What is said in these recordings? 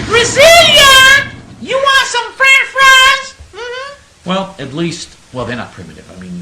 Brasilia! You want some French fries? Well, at least, well, they're not primitive. I mean,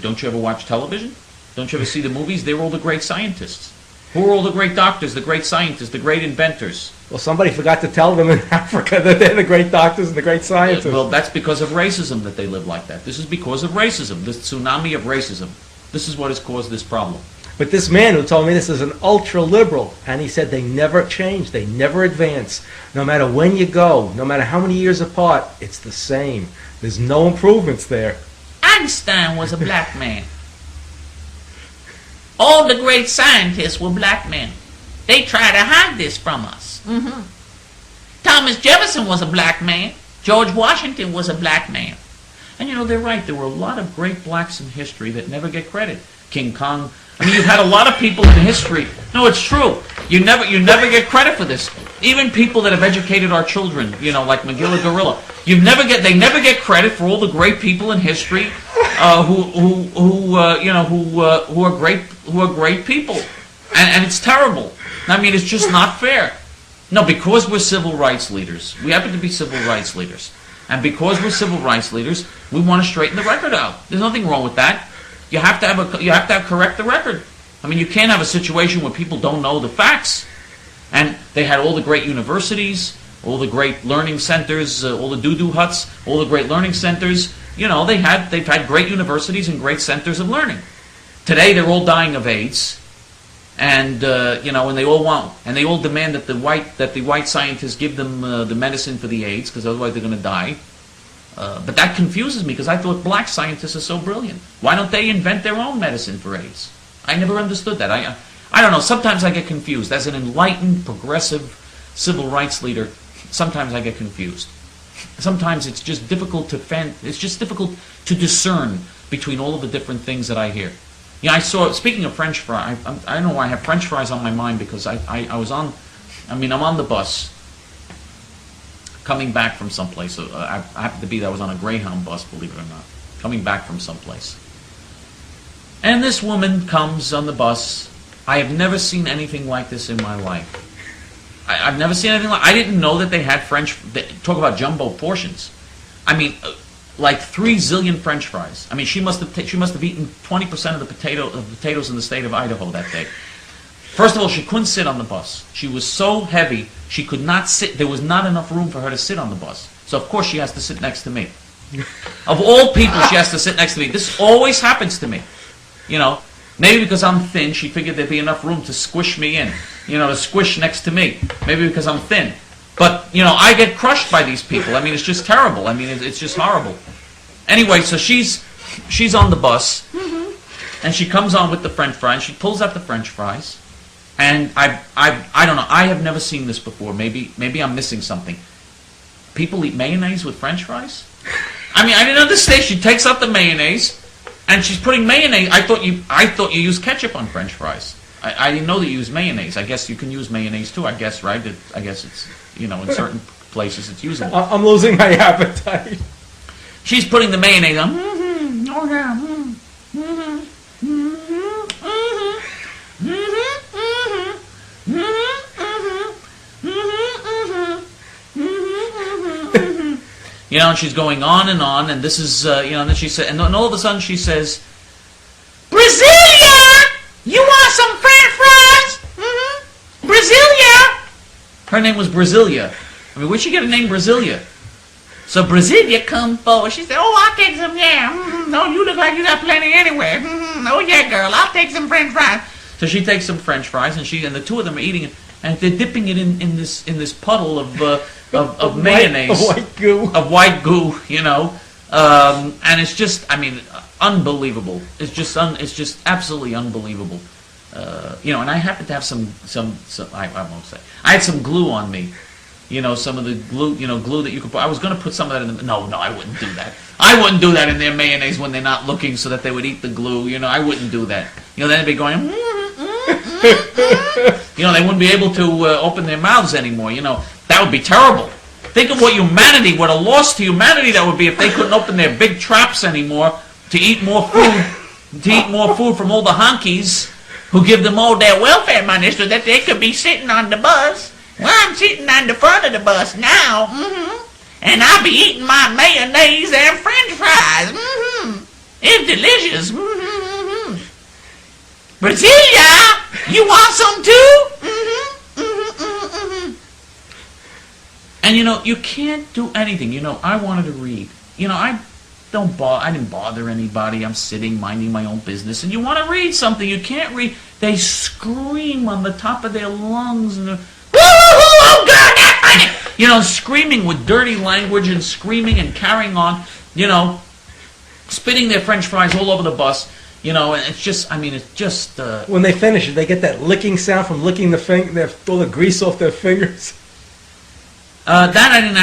don't you ever watch television? Don't you ever see the movies? They're all the great scientists. Who are all the great doctors, the great scientists, the great inventors? Well, somebody forgot to tell them in Africa that they're the great doctors and the great scientists. Well, that's because of racism that they live like that. This is because of racism, this tsunami of racism. This is what has caused this problem. But this man who told me this is an ultra-liberal, and he said they never change, they never advance. No matter when you go, no matter how many years apart, it's the same. There's no improvements there. Einstein was a black man. All the great scientists were black men. They try to hide this from us. Thomas Jefferson was a black man. George Washington was a black man. And you know, they're right. There were a lot of great blacks in history that never get credit. King Kong. I mean, you've had a lot of people in history. No, it's true. You never get credit for this. Even people that have educated our children, you know, like Magilla Gorilla. They never get credit for all the great people in history who are great people. And it's terrible. I mean, it's just not fair. No, because we're civil rights leaders. We happen to be civil rights leaders. And because we're civil rights leaders, we want to straighten the record out. There's nothing wrong with that. You have to correct the record. I mean, you can't have a situation where people don't know the facts. And they had all the great universities, all the great learning centers, all the doo-doo huts, all the great learning centers. You know, they've had great universities and great centers of learning. Today, they're all dying of AIDS, and and they all demand that the white scientists give them the medicine for the AIDS, because otherwise they're going to die. But that confuses me, because I thought black scientists are so brilliant. Why don't they invent their own medicine for AIDS? I never understood that. I don't know. Sometimes I get confused. As an enlightened, progressive civil rights leader, sometimes I get confused. Sometimes it's just difficult to discern between all of the different things that I hear. You know, speaking of French fries, I don't know why I have French fries on my mind, because I'm on the bus coming back from someplace. I happened to be there. I was on a Greyhound bus, believe it or not, coming back from someplace. And this woman comes on the bus. I have never seen anything like this in my life. I've never seen anything like. I didn't know that they had French. Talk about jumbo portions. I mean, like 3 zillion French fries. I mean, she must have eaten 20% of the potatoes in the state of Idaho that day. First of all, she couldn't sit on the bus. She was so heavy, she could not sit. There was not enough room for her to sit on the bus. So of course she has to sit next to me. Of all people, she has to sit next to me. This always happens to me. You know, maybe because I'm thin, she figured there'd be enough room to squish me in. You know, to squish next to me. Maybe because I'm thin. But, you know, I get crushed by these people. I mean, it's just terrible. I mean, it's just horrible. Anyway, so she's on the bus, and she comes on with the French fries. She pulls out the French fries, and I don't know. I have never seen this before. Maybe I'm missing something. People eat mayonnaise with French fries? I mean, I didn't understand. She takes out the mayonnaise, and she's putting mayonnaise. I thought you used ketchup on French fries. I didn't know that you use mayonnaise. I guess you can use mayonnaise too. I guess, right? I guess it's, you know, in certain places it's usable. I'm losing my appetite. She's putting the mayonnaise on. Oh yeah. You know, and she's going on, and this is, and then she said, and all of a sudden she says, "Brasilia, you want some French fries? Brasilia." Her name was Brasilia. I mean, where'd she get a name Brasilia? So Brasilia come forward. She said, "Oh, I'll take some, yeah. No, you look like you got plenty anyway. Oh yeah, girl, I'll take some French fries." So she takes some French fries, and the two of them are eating it, and they're dipping it in this puddle of mayonnaise, of white goo, you know, and it's just, I mean, unbelievable. It's just absolutely unbelievable. You know, and I happen to have some I won't say. I had some glue on me. You know, some of the glue, glue that you could put. I was going to put some of that in the. No, I wouldn't do that. I wouldn't do that in their mayonnaise when they're not looking, so that they would eat the glue. You know, I wouldn't do that. You know, then they'd be going. You know, they wouldn't be able to open their mouths anymore. You know, that would be terrible. Think of what humanity, what a loss to humanity that would be if they couldn't open their big traps anymore to eat more food from all the honkies who give them all their welfare money so that they could be sitting on the bus. Well, I'm sitting on the front of the bus now, and I'll be eating my mayonnaise and French fries. It's delicious. Brasilia, you want some too? And you can't do anything. I wanted to read. I didn't bother anybody. I'm sitting minding my own business. And you want to read something, you can't read. They scream on the top of their lungs and oh God, that's funny. Screaming with dirty language and screaming and carrying on. Spitting their French fries all over the bus. And it's just, When they finish it, they get that licking sound from licking all the grease off their fingers. That I didn't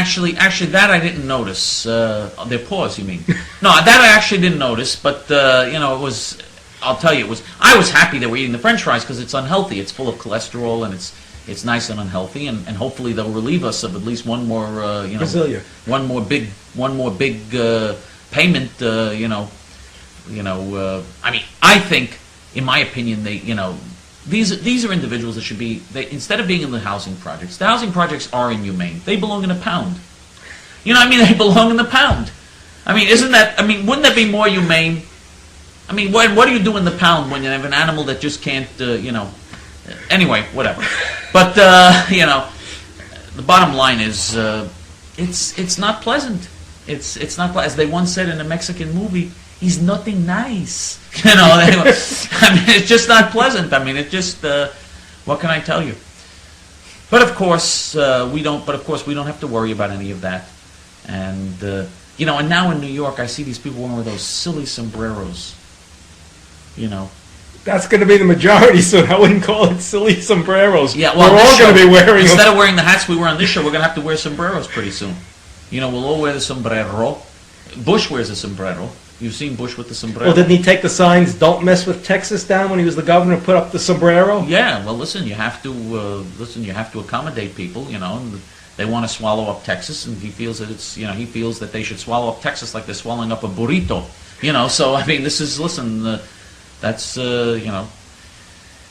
that I didn't notice. Their paws, you mean? No, that I actually didn't notice, but, it was, I'll tell you, I was happy they were eating the French fries because it's unhealthy. It's full of cholesterol and it's nice and unhealthy, and hopefully they'll relieve us of at least one more, Brasilia. one more big payment, I think, in my opinion, these are individuals that should be, instead of being in the housing projects are inhumane. They belong in a pound. They belong in the pound. Wouldn't that be more humane? What do you do in the pound when you have an animal that just can't, Anyway, whatever. But, the bottom line is, it's not pleasant. It's not, as they once said in a Mexican movie, he's nothing nice. It's just not pleasant. It's just, what can I tell you? But of course, we don't have to worry about any of that. And, and now in New York, I see these people wearing those silly sombreros. That's going to be the majority soon. I wouldn't call it silly sombreros. Yeah, well, we're all going to be wearing instead them. of wearing the hats we wear on this show, we're going to have to wear sombreros pretty soon. We'll all wear the sombrero. Bush wears a sombrero. You've seen Bush with the sombrero. Well, didn't he take the signs, "Don't mess with Texas" down when he was the governor, and put up the sombrero? Yeah, well, listen, you have to accommodate people, and they want to swallow up Texas, and he feels that he feels that they should swallow up Texas like they're swallowing up a burrito. So, this is, listen, that's,